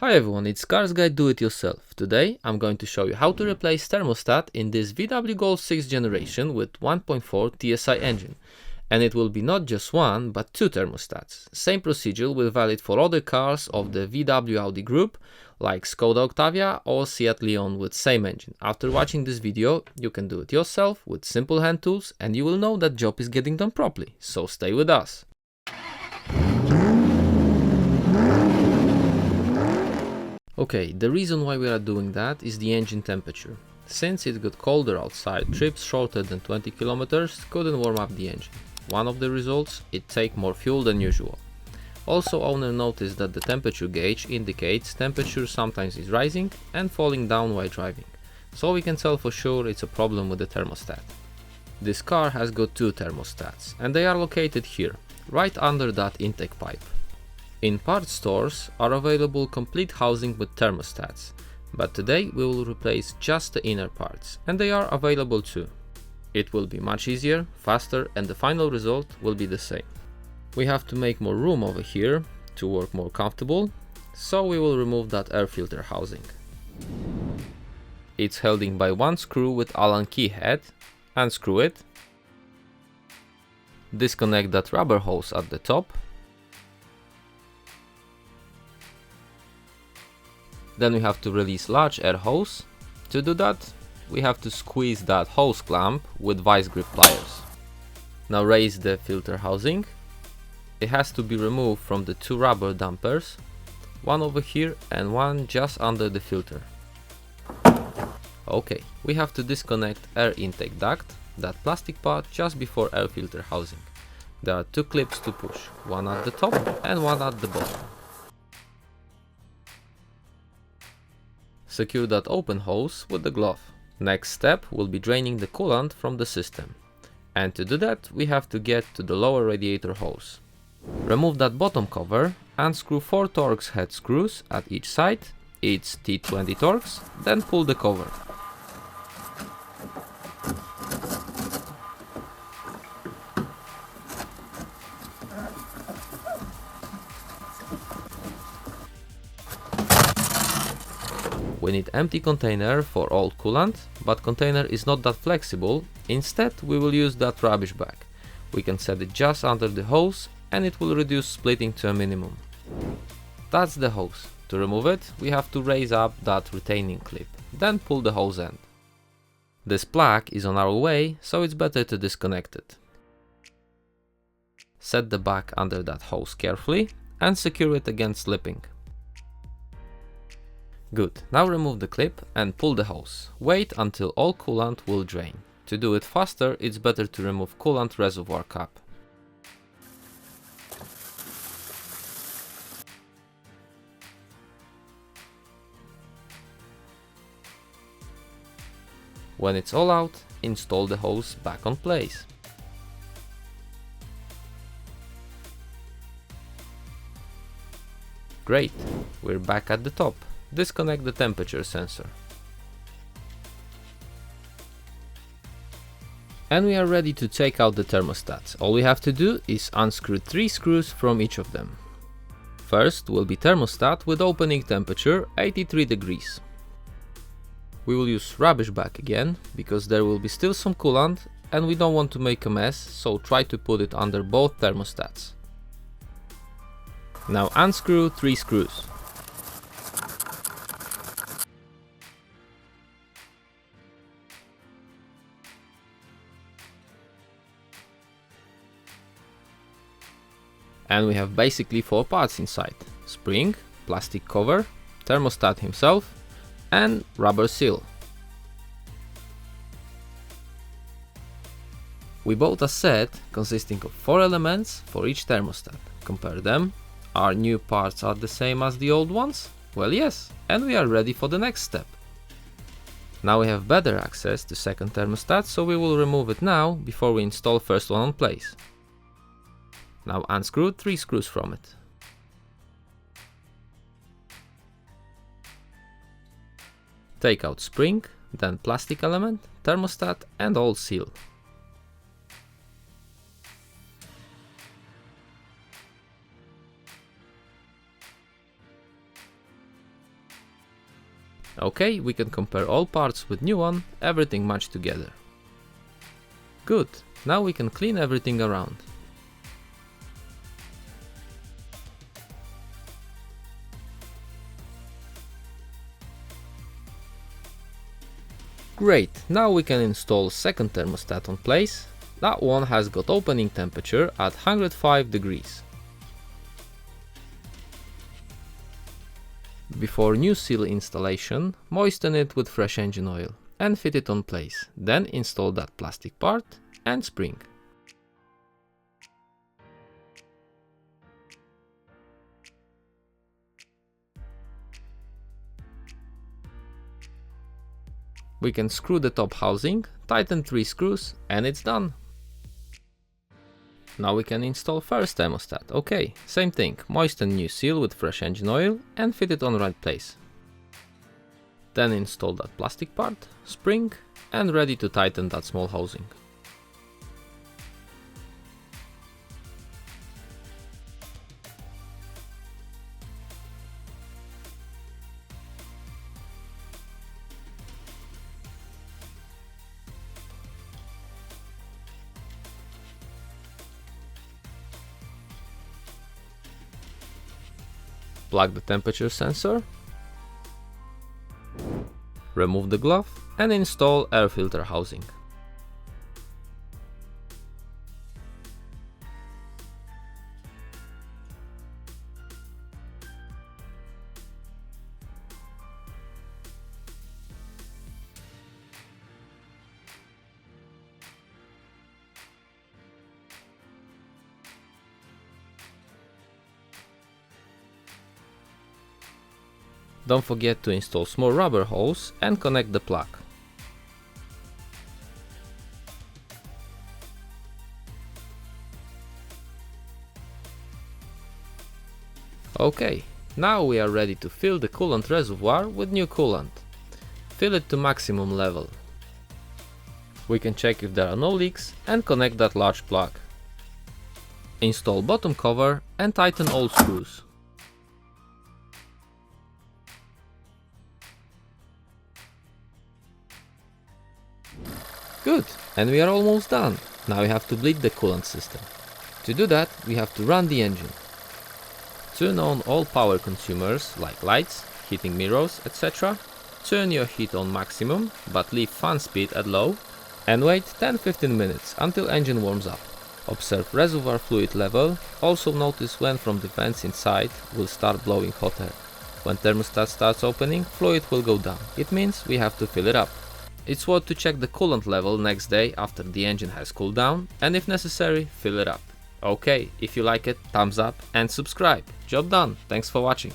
Hi everyone, it's Cars Guy Do It Yourself. Today I'm going to show you how to replace thermostat in this VW Golf 6 generation with 1.4 TSI engine. And it will be not just one, but two thermostats. Same procedure will valid for other cars of the VW Audi group, like Skoda Octavia or Seat Leon with same engine. After watching this video, you can do it yourself with simple hand tools and you will know that job is getting done properly. So stay with us. Okay, the reason why we are doing that is the engine temperature. Since it got colder outside, trips shorter than 20 kilometers couldn't warm up the engine. One of the results, it take more fuel than usual. Also, owner noticed that the temperature gauge indicates temperature sometimes is rising and falling down while driving. So we can tell for sure it's a problem with the thermostat. This car has got two thermostats and they are located here, right under that intake pipe. In parts stores are available complete housing with thermostats, but today we will replace just the inner parts, and they are available too. It will be much easier, faster, and the final result will be the same. We have to make more room over here to work more comfortable, so we will remove that air filter housing. It's held in by one screw with Allen key head. Unscrew it. Disconnect that rubber hose at the top. Then we have to release large air hose. To do that, we have to squeeze that hose clamp with vice grip pliers. Now raise the filter housing. It has to be removed from the two rubber dampers, one over here and one just under the filter. Okay, we have to disconnect air intake duct, that plastic part just before air filter housing. There are two clips to push, one at the top and one at the bottom. Secure that open hose with the glove. Next step will be draining the coolant from the system. And to do that, we have to get to the lower radiator hose. Remove that bottom cover, unscrew 4 Torx head screws at each side, each T20 Torx, then pull the cover. We need empty container for old coolant, but container is not that flexible. Instead, we will use that rubbish bag. We can set it just under the hose and it will reduce splitting to a minimum. That's the hose. To remove it, we have to raise up that retaining clip, then pull the hose end. This plug is on our way, so it's better to disconnect it. Set the bag under that hose carefully and secure it against slipping. Good, now remove the clip and pull the hose. Wait until all coolant will drain. To do it faster, it's better to remove coolant reservoir cap. When it's all out, install the hose back on place. Great, we're back at the top. Disconnect the temperature sensor. And we are ready to take out the thermostats. All we have to do is unscrew 3 screws from each of them. First will be thermostat with opening temperature 83 degrees. We will use rubbish bag again, because there will be still some coolant and we don't want to make a mess, so try to put it under both thermostats. Now unscrew 3 screws. And we have basically 4 parts inside: spring, plastic cover, thermostat himself, and rubber seal. We bought a set consisting of 4 elements for each thermostat. Compare them. Are new parts the same as the old ones? Well, yes, and we are ready for the next step. Now we have better access to second thermostat, so we will remove it now before we install first one on place. Now unscrew 3 screws from it. Take out spring, then plastic element, thermostat and old seal. Okay, we can compare all parts with new one, everything matched together. Good, now we can clean everything around. Great, now we can install second thermostat on place. That one has got opening temperature at 105 degrees. Before new seal installation, moisten it with fresh engine oil and fit it on place. Then install that plastic part and spring. We can screw the top housing, tighten 3 screws and it's done. Now we can install first thermostat. Okay, same thing, moisten new seal with fresh engine oil and fit it on right place. Then install that plastic part, spring and ready to tighten that small housing. Plug the temperature sensor, remove the glove and install air filter housing. Don't forget to install small rubber hose and connect the plug. Okay, now we are ready to fill the coolant reservoir with new coolant. Fill it to maximum level. We can check if there are no leaks and connect that large plug. Install bottom cover and tighten all screws. Good, and we are almost done. Now we have to bleed the coolant system. To do that, we have to run the engine. Turn on all power consumers like lights, heating mirrors, etc. Turn your heat on maximum, but leave fan speed at low. And wait 10-15 minutes until engine warms up. Observe reservoir fluid level. Also notice when from the vents inside will start blowing hot air. When thermostat starts opening, fluid will go down. It means we have to fill it up. It's worth to check the coolant level next day after the engine has cooled down and if necessary, fill it up. Okay, if you like it, thumbs up and subscribe. Job done. Thanks for watching.